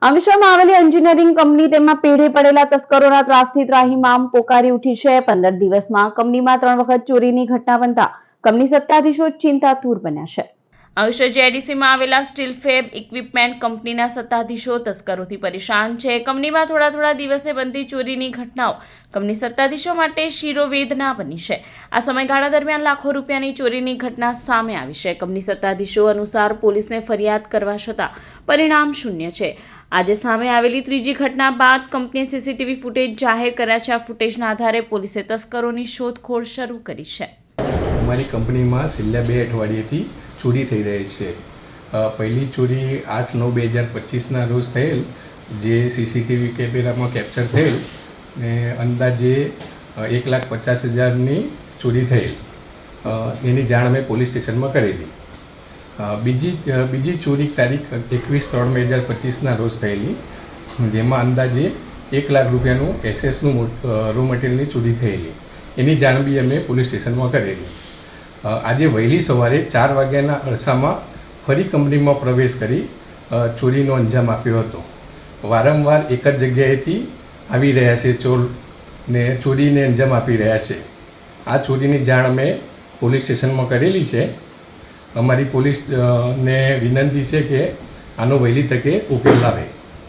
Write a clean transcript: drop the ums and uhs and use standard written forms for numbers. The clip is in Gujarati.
અંકલેશ્વરમાં આવેલી એન્જિનિયરિંગ કંપની તેમાં પેઢે પડેલા તસ્કરોના ત્રાસથી ત્રાહિમામ પોકારી ઉઠી છે। 15 દિવસમાં કંપનીમાં 3 વખત ચોરીની ઘટના બનતા કંપની સત્તાધીશો ચિંતાતુર બન્યા છે। અંકલેશ્વર જેડીસીમાં આવેલા સ્ટીલ ફેબ ઇક્વિપમેન્ટ કંપનીના સત્તાધીશો તસ્કરોથી પરેશાન છે। કંપનીમાં થોડા દિવસે બનતી ચોરીની ઘટનાઓ કંપની સત્તાધીશો માટે શિરોવેદના બની છે। આ સમયગાળા દરમિયાન લાખો રૂપિયાની ચોરીની ઘટના સામે આવી છે। કંપની સત્તાધીશો અનુસાર પોલીસને ફરિયાદ કરવા છતાં પરિણામ શૂન્ય છે। આજે સામે આવેલી ત્રીજી ઘટના બાદ કંપનીએ સીસીટીવી ફૂટેજ જાહેર કર્યા છે। આ ફૂટેજના આધારે પોલીસે તસ્કરોની શોધખોળ શરૂ કરી છે। અમારી કંપનીમાં છેલ્લા 2 અઠવાડિયેથી ચોરી થઈ રહી છે। પહેલી ચોરી 8/9/2025ના રોજ થયેલ, જે સીસીટીવી કેમેરામાં કેપ્ચર થયેલ ને અંદાજે 1,50,000ની ચોરી થયેલ, એની જાણ અમે પોલીસ સ્ટેશનમાં કરેલી। બીજી ચોરી તારીખ 21/3/2025ના રોજ થયેલી, જેમાં અંદાજે 1 લાખ રૂપિયાનું એસએસનું રો મટીરિયલની ચોરી થયેલી, એની જાણ બી અમે પોલીસ સ્ટેશનમાં કરેલી। આજે વહેલી સવારે 4 વાગ્યાના અરસામાં ફરી કંપનીમાં પ્રવેશ કરી ચોરીનો અંજામ આપ્યો હતો। વારંવાર એક જ જગ્યાએથી આવી રહ્યા છે ચોર ને ચોરીને અંજામ આપી રહ્યા છે। આ ચોરીની જાણ અમે પોલીસ સ્ટેશનમાં કરેલી છે। અમારી પોલીસને વિનંતી છે કે આનો વહેલી તકે ઉકેલ લાવે।